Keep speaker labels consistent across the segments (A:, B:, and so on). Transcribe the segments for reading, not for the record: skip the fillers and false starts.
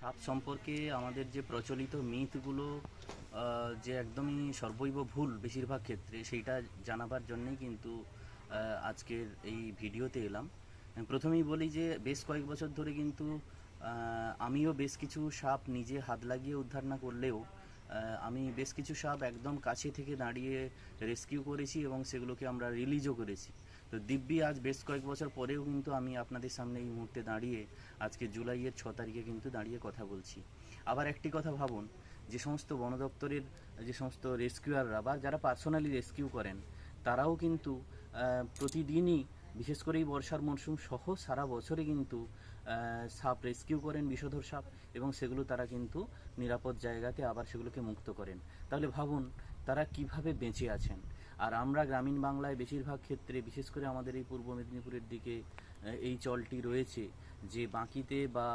A: সাপ সম্পর্কে আমাদের যে প্রচলিত মিথগুলো যে একদমই সর্বৈব ভুল বেশিরভাগ ক্ষেত্রে, সেইটা জানাবার জন্যেই কিন্তু আজকের এই ভিডিওতে এলাম। প্রথমেই বলি যে বেশ কয়েক বছর ধরে কিন্তু আমিও বেশ কিছু সাপ নিজে হাত লাগিয়ে উদ্ধার না করলেও আমি বেশ কিছু সাপ একদম কাছে থেকে দাঁড়িয়ে রেস্কিউ করেছি এবং সেগুলোকে আমরা রিলিজও করেছি। তো দিব্যি আজ বেশ কয়েক বছর পরেও কিন্তু আমি আপনাদের সামনে এই মুহূর্তে দাঁড়িয়ে আজকে জুলাইয়ের 6 তারিখে কিন্তু দাঁড়িয়ে কথা বলছি। আবার একটি কথা ভাবুন, যে সমস্ত বন দপ্তরের যে সমস্ত রেস্কিউয়াররা বা যারা পার্সোনালি রেস্কিউ করেন, তারাও কিন্তু প্রতিদিনই, বিশেষ করে এই বর্ষার মরশুম সহ সারা বছরে কিন্তু সাপ রেস্কিউ করেন, বিষধর সাপ, এবং সেগুলো তারা কিন্তু নিরাপদ জায়গাতে আবার সেগুলোকে মুক্ত করেন। তাহলে ভাবুন তারা কিভাবে বেঁচে আছেন। আর আমরা গ্রামীণ বাংলায় বেশিরভাগ ক্ষেত্রে, বিশেষ করে আমাদের এই পূর্ব মেদিনীপুরের দিকে এই চলটি রয়েছে যে বাঁকিতে বা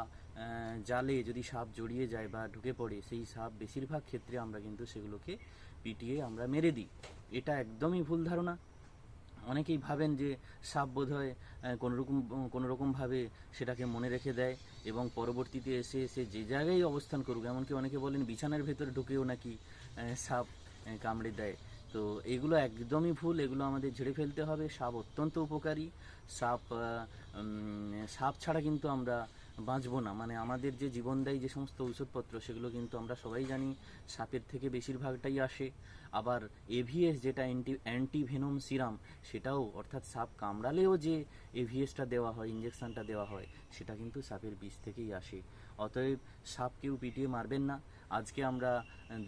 A: জালে যদি সাপ জড়িয়ে যায় বা ঢুকে পড়ে, সেই সাপ বেশিরভাগ ক্ষেত্রে আমরা কিন্তু সেগুলোকে পিটিয়ে আমরা মেরে দিই। এটা একদমই ভুল ধারণা। অনেকেই ভাবেন যে সাপ বোধহয় কোনোরকমভাবে সেটাকে মনে রেখে দেয় এবং পরবর্তীতে এসে সে যে জায়গায় অবস্থান করুক, এমনকি অনেকে বলেন বিছানার ভেতরে ঢুকেও নাকি সাপ কামড়ে দেয়। তো এগুলো একদমই ভুল, এগুলো আমাদের ঝেড়ে ফেলতে হবে। সাপ অত্যন্ত উপকারী। সাপ সাপ ছাড়া কিন্তু আমরা বাঁচবো না। মানে আমাদের যে জীবনদায়ী যে সমস্ত ঔষধপত্র, সেগুলো কিন্তু আমরা সবাই জানি সাপের থেকে বেশিরভাগটাই আসে। আবার এভিএস, যেটা অ্যান্টিভেনম সিরাম, সেটাও, অর্থাৎ সাপ কামড়ালেও যে এভিএসটা দেওয়া হয়, ইঞ্জেকশনটা দেওয়া হয়, সেটা কিন্তু সাপের বিষ থেকেই আসে। অতএব সাপ কেউ পিটিয়ে মারবেন না। আজকে আমরা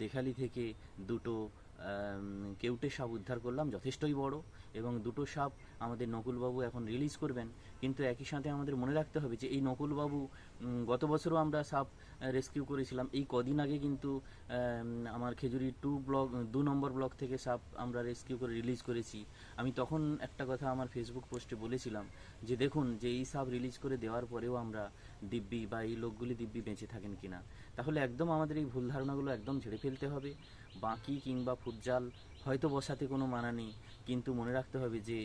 A: দেখালি থেকে দুটো কেউটে সাপ উদ্ধার করলাম, যথেষ্টই বড়, এবং দুটো সাপ আমাদের নকুলবাবু এখন রিলিজ করবেন। কিন্তু একই সাথে আমাদের মনে রাখতে হবে যে এই নকুলবাবু, গত বছরও আমরা সাপ রেস্কিউ করেছিলাম। এই কদিন আগে কিন্তু আমার খেজুরি 2 নম্বর ব্লক থেকে সাপ আমরা রেস্কিউ করে রিলিজ করেছি। আমি তখন একটা কথা আমার ফেসবুক পোস্টে বলেছিলাম যে দেখুন, যে এই সাপ রিলিজ করে দেওয়ার পরেও আমরা দিব্যি বা এই লোকগুলি দিব্যি বেঁচে থাকেন কিনা। তাহলে একদম আমাদের এই ভুল ধারণাগুলো একদম ঝেড়ে ফেলতে হবে। বাঁকি কিংবা ফুটজাল হয়তো বসাতে কোনো মানা নেই, কিন্তু মনে রাখতে হবে যে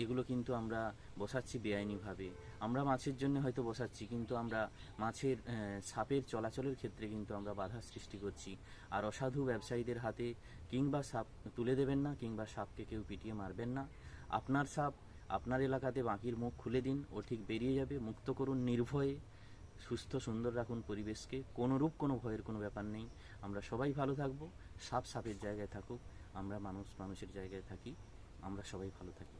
A: এগুলো কিন্তু আমরা বসাচ্ছি বেআইনিভাবে। আমরা মাছের জন্য হয়তো বসাচ্ছি, কিন্তু আমরা মাছের সাপের চলাচলের ক্ষেত্রে কিন্তু আমরা বাধা সৃষ্টি করছি। আর অসাধু ব্যবসায়ীদের হাতে কিংবা সাপ তুলে দেবেন না, কিংবা সাপকে কেউ পিটিয়ে মারবেন না। আপনার সাপ আপনার এলাকাতে বাঁকির মুখ খুলে দিন, ও ঠিক বেরিয়ে যাবে। মুক্ত করুন নির্ভয়ে, সুস্থ সুন্দর রাখুন পরিবেশকে। কোনো ভয়ের কোনো ব্যাপার নেই। আমরা সবাই ভালো থাকবো। সাপ সাপের জায়গায় থাকুক, আমরা মানুষ মানুষের জায়গায় থাকি। আমরা সবাই ভালো থাকি।